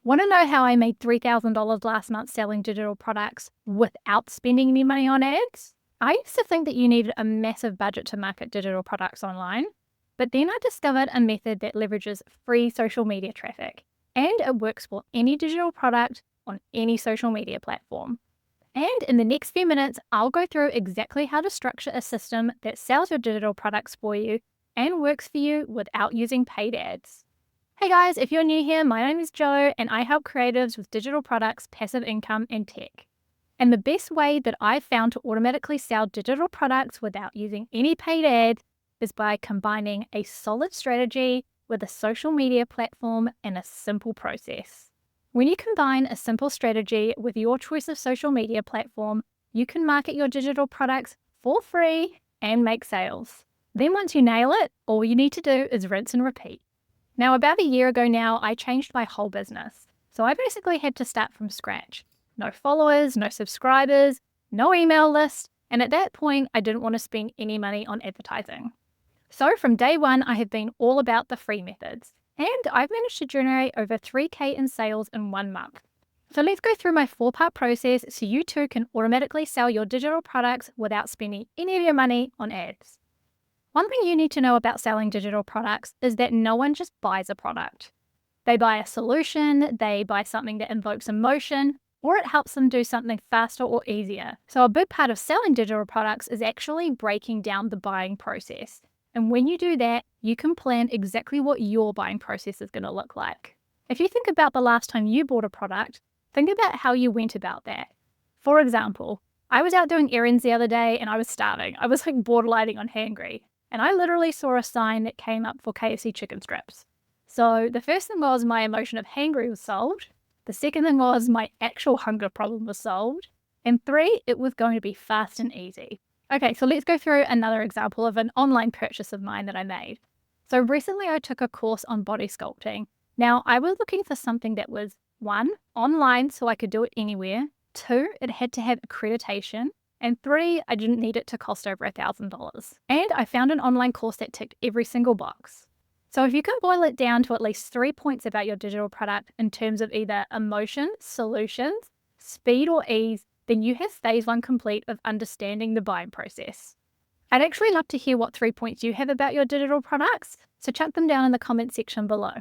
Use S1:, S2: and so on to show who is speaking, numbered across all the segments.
S1: Want to know how I made $3,000 last month selling digital products without spending any money on ads? I used to think that you needed a massive budget to market digital products online, but then I discovered a method that leverages free social media traffic, and it works for any digital product on any social media platform. And in the next few minutes, I'll go through exactly how to structure a system that sells your digital products for you and works for you without using paid ads. Hey guys, if you're new here, my name is Jo and I help creatives with digital products, passive income, and tech. And the best way that I've found to automatically sell digital products without using any paid ads is by combining a solid strategy with a social media platform and a simple process. When you combine a simple strategy with your choice of social media platform, you can market your digital products for free and make sales. Then once you nail it, all you need to do is rinse and repeat. Now, about a year ago now, I changed my whole business. So I basically had to start from scratch. No followers, no subscribers, no email list, and at that point, I didn't want to spend any money on advertising. So from day one, I have been all about the free methods, and I've managed to generate over 3K in sales in 1 month. So let's go through my 4-part process so you too can automatically sell your digital products without spending any of your money on ads. One thing you need to know about selling digital products is that no one just buys a product. They buy a solution, they buy something that invokes emotion, or it helps them do something faster or easier. So a big part of selling digital products is actually breaking down the buying process. And when you do that, you can plan exactly what your buying process is going to look like. If you think about the last time you bought a product, think about how you went about that. For example, I was out doing errands the other day and I was starving. I was like borderlining on hangry. And I literally saw a sign that came up for KFC chicken strips. So the first thing was my emotion of hangry was solved. The second thing was my actual hunger problem was solved. And 3, it was going to be fast and easy. Okay, so let's go through another example of an online purchase of mine that I made. So recently I took a course on body sculpting. Now I was looking for something that was 1, online so I could do it anywhere. 2, it had to have accreditation. And 3, I didn't need it to cost over $1,000. And I found an online course that ticked every single box. So if you can boil it down to at least 3 points about your digital product in terms of either emotion, solutions, speed, or ease, then you have phase 1 complete of understanding the buying process. I'd actually love to hear what 3 points you have about your digital products, so chuck them down in the comment section below.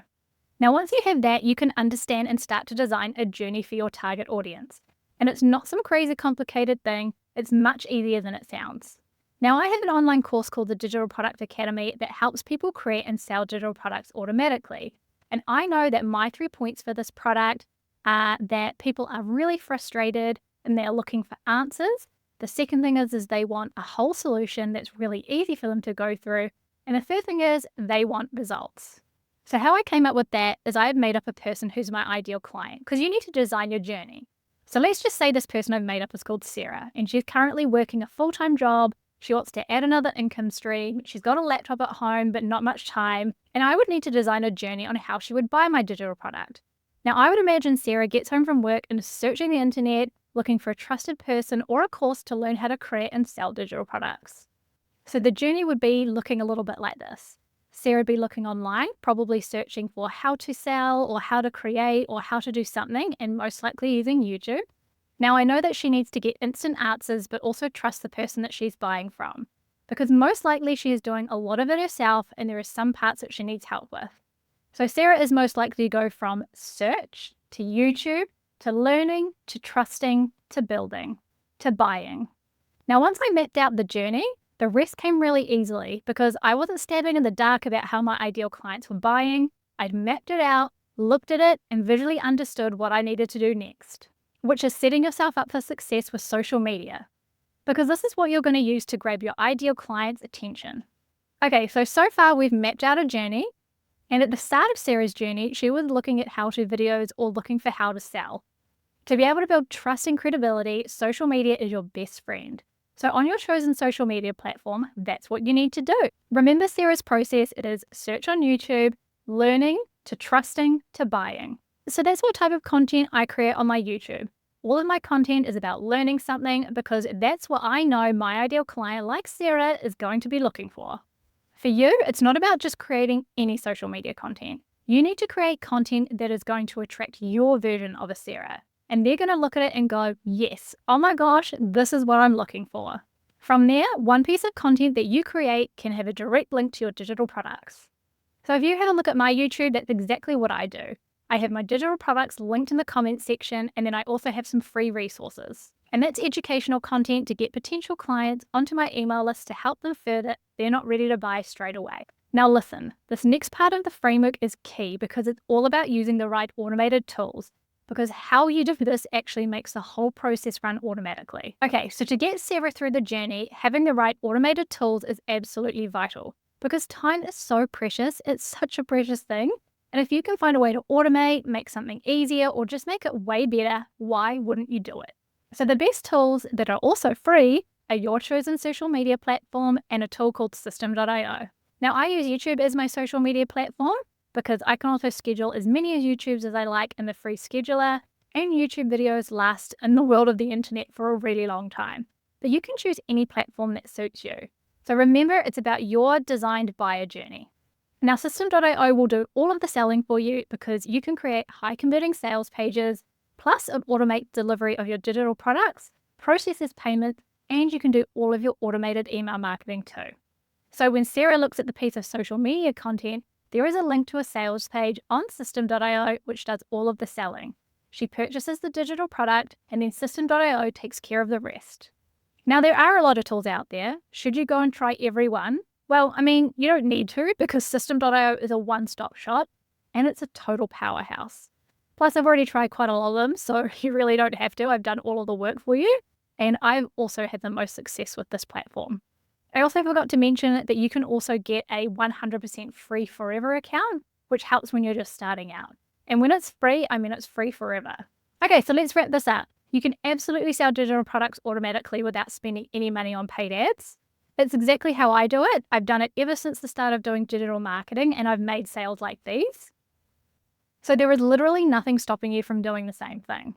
S1: Now once you have that, you can understand and start to design a journey for your target audience. And it's not some crazy complicated thing. It's much easier than it sounds. Now, I have an online course called the Digital Product Academy that helps people create and sell digital products automatically. And I know that my 3 points for this product are that people are really frustrated and they're looking for answers. The second thing is they want a whole solution that's really easy for them to go through. And the third thing is they want results. So how I came up with that is I have made up a person who's my ideal client, because you need to design your journey. So let's just say this person I've made up is called Sarah, and she's currently working a full-time job. She wants to add another income stream. She's got a laptop at home, but not much time. And I would need to design a journey on how she would buy my digital product. Now, I would imagine Sarah gets home from work and is searching the internet, looking for a trusted person or a course to learn how to create and sell digital products. So the journey would be looking a little bit like this. Sarah would be looking online, probably searching for how to sell or how to create or how to do something, and most likely using YouTube. Now, I know that she needs to get instant answers, but also trust the person that she's buying from, because most likely she is doing a lot of it herself and there are some parts that she needs help with. So Sarah is most likely to go from search to YouTube to learning to trusting to building to buying. Now, once I mapped out the journey, the rest came really easily because I wasn't standing in the dark about how my ideal clients were buying. I'd mapped it out, looked at it, and visually understood what I needed to do next, which is setting yourself up for success with social media, because this is what you're going to use to grab your ideal client's attention. Okay, so far we've mapped out a journey, and at the start of Sarah's journey, she was looking at how-to videos or looking for how to sell. To be able to build trust and credibility, social media is your best friend. So on your chosen social media platform, that's what you need to do. Remember Sarah's process, it is search on YouTube, learning to trusting to buying. So that's what type of content I create on my YouTube. All of my content is about learning something because that's what I know my ideal client like Sarah is going to be looking for. For you, it's not about just creating any social media content. You need to create content that is going to attract your version of a Sarah. And they're going to look at it and go, yes, oh my gosh, this is what I'm looking for. From there, one piece of content that you create can have a direct link to your digital products. So if you have a look at my YouTube, that's exactly what I do. I have my digital products linked in the comments section, and then I also have some free resources. And that's educational content to get potential clients onto my email list to help them further if they're not ready to buy straight away. Now listen, this next part of the framework is key because it's all about using the right automated tools, because how you do this actually makes the whole process run automatically. Okay, so to get Sarah through the journey, having the right automated tools is absolutely vital because time is so precious. It's such a precious thing. And if you can find a way to automate, make something easier, or just make it way better, why wouldn't you do it? So the best tools that are also free are your chosen social media platform and a tool called System.io. Now I use YouTube as my social media platform because I can also schedule as many YouTubes as I like in the free scheduler, and YouTube videos last in the world of the internet for a really long time. But you can choose any platform that suits you. So remember, it's about your designed buyer journey. Now System.io will do all of the selling for you because you can create high converting sales pages, plus it automates delivery of your digital products, processes payments, and you can do all of your automated email marketing too. So when Sarah looks at the piece of social media content, there is a link to a sales page on System.io which does all of the selling. She purchases the digital product and then System.io takes care of the rest. Now there are a lot of tools out there. Should you go and try every one? Well, I mean, you don't need to because System.io is a one-stop shop and it's a total powerhouse. Plus, I've already tried quite a lot of them, so you really don't have to. I've done all of the work for you, and I've also had the most success with this platform. I also forgot to mention that you can also get a 100% free forever account, which helps when you're just starting out. And when it's free, I mean it's free forever. Okay, so let's wrap this up. You can absolutely sell digital products automatically without spending any money on paid ads. It's exactly how I do it. I've done it ever since the start of doing digital marketing, and I've made sales like these. So there is literally nothing stopping you from doing the same thing.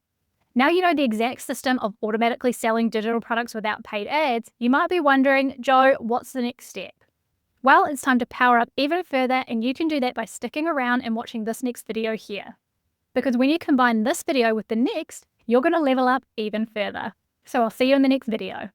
S1: Now you know the exact system of automatically selling digital products without paid ads, you might be wondering, Jo, what's the next step? Well, it's time to power up even further, and you can do that by sticking around and watching this next video here. Because when you combine this video with the next, you're going to level up even further. So I'll see you in the next video.